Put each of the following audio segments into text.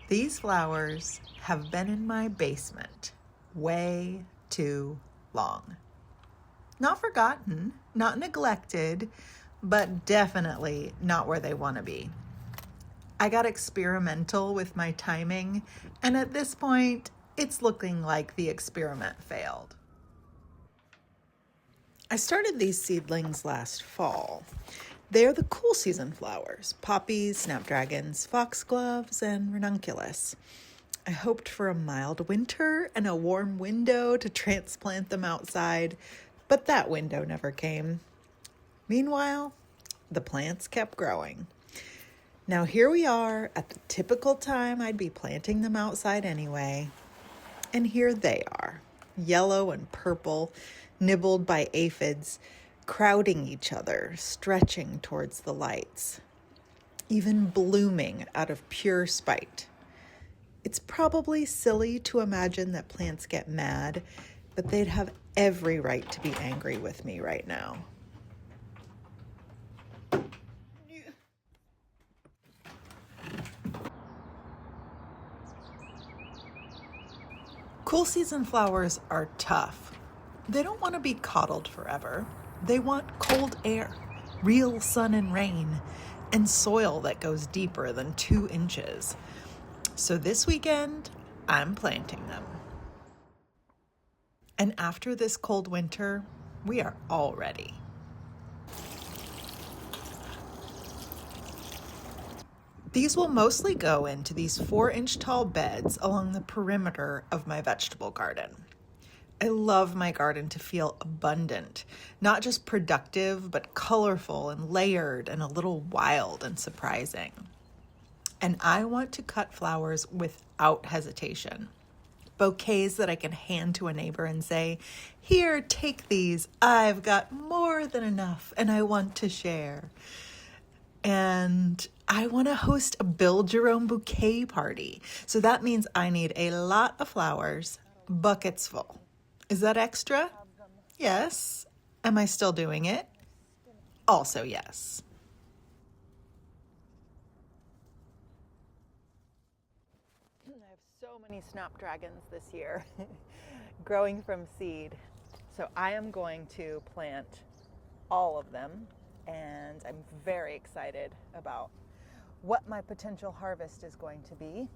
These flowers have been in my basement way too long. Not forgotten, not neglected, but definitely not where they want to be. I got experimental with my timing, and at this point, it's looking like the experiment failed. I started these seedlings last fall. They're the cool season flowers: poppies, snapdragons, foxgloves, and ranunculus. I hoped for a mild winter and a warm window to transplant them outside, but that window never came. Meanwhile, the plants kept growing. Now here we are at the typical time I'd be planting them outside anyway. And here they are, yellow and purple, nibbled by aphids, crowding each other, stretching towards the lights, even blooming out of pure spite. It's probably silly to imagine that plants get mad, but they'd have every right to be angry with me right now. Cool season flowers are tough. They don't want to be coddled forever. They want cold air, real sun and rain, and soil that goes deeper than 2 inches. So this weekend, I'm planting them. And after this cold winter, we are all ready. These will mostly go into these 4-inch tall beds along the perimeter of my vegetable garden. I love my garden to feel abundant, not just productive, but colorful and layered and a little wild and surprising. And I want to cut flowers without hesitation. Bouquets that I can hand to a neighbor and say, "Here, take these. I've got more than enough and I want to share." And I want to host a build your own bouquet party. So that means I need a lot of flowers, buckets full. Is that extra? Yes. Am I still doing it? Also yes. I have so many snapdragons this year growing from seed. So I am going to plant all of them, and I'm very excited about what my potential harvest is going to be.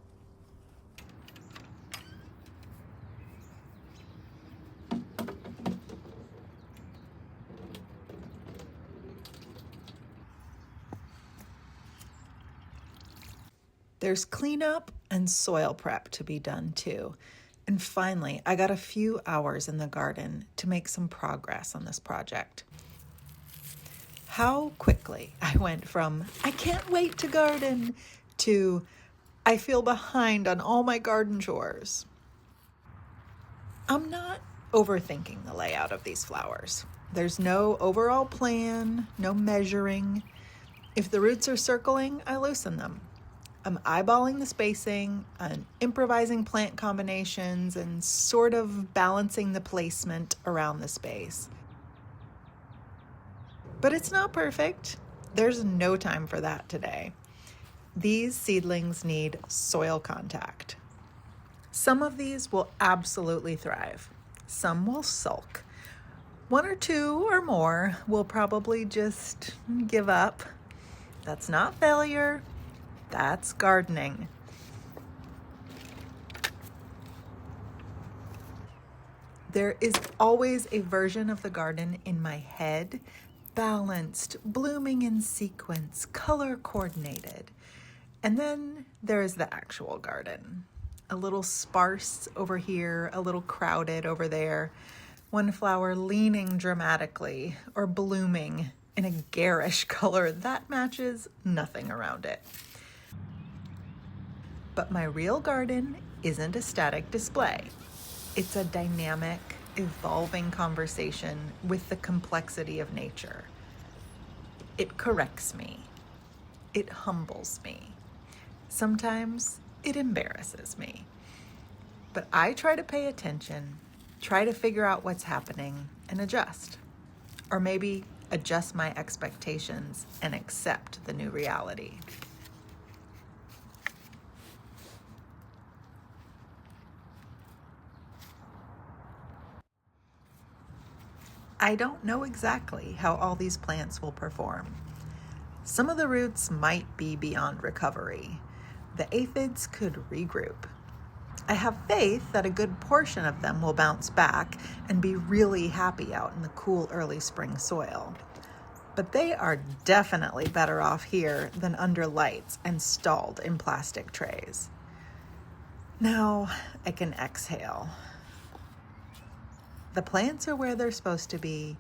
There's cleanup and soil prep to be done too. And finally, I got a few hours in the garden to make some progress on this project. How quickly I went from "I can't wait to garden" to "I feel behind on all my garden chores." I'm not overthinking the layout of these flowers. There's no overall plan, no measuring. If the roots are circling, I loosen them. I'm eyeballing the spacing and improvising plant combinations and sort of balancing the placement around the space. But it's not perfect. There's no time for that today. These seedlings need soil contact. Some of these will absolutely thrive. Some will sulk. 1 or 2 or more will probably just give up. That's not failure. That's gardening. There is always a version of the garden in my head, balanced, blooming in sequence, color coordinated. And then there is the actual garden. A little sparse over here, a little crowded over there. One flower leaning dramatically or blooming in a garish color that matches nothing around it. But my real garden isn't a static display. It's a dynamic, evolving conversation with the complexity of nature. It corrects me. It humbles me. Sometimes it embarrasses me. But I try to pay attention, try to figure out what's happening, and adjust. Or maybe adjust my expectations and accept the new reality. I don't know exactly how all these plants will perform. Some of the roots might be beyond recovery. The aphids could regroup. I have faith that a good portion of them will bounce back and be really happy out in the cool early spring soil. But they are definitely better off here than under lights and stalled in plastic trays. Now I can exhale. The plants are where they're supposed to be,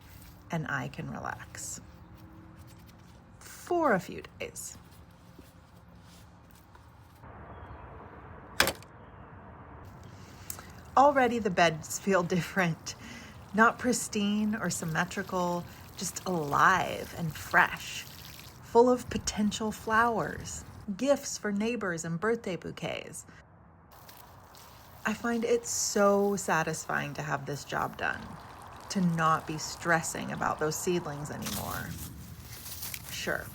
and I can relax. For a few days. Already the beds feel different. Not pristine or symmetrical, just alive and fresh. Full of potential flowers, gifts for neighbors and birthday bouquets. I find it so satisfying to have this job done, to not be stressing about those seedlings anymore. Sure,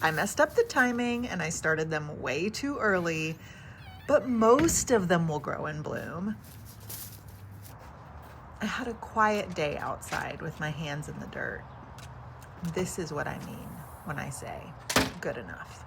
I messed up the timing and I started them way too early, but most of them will grow and bloom. I had a quiet day outside with my hands in the dirt. This is what I mean when I say good enough.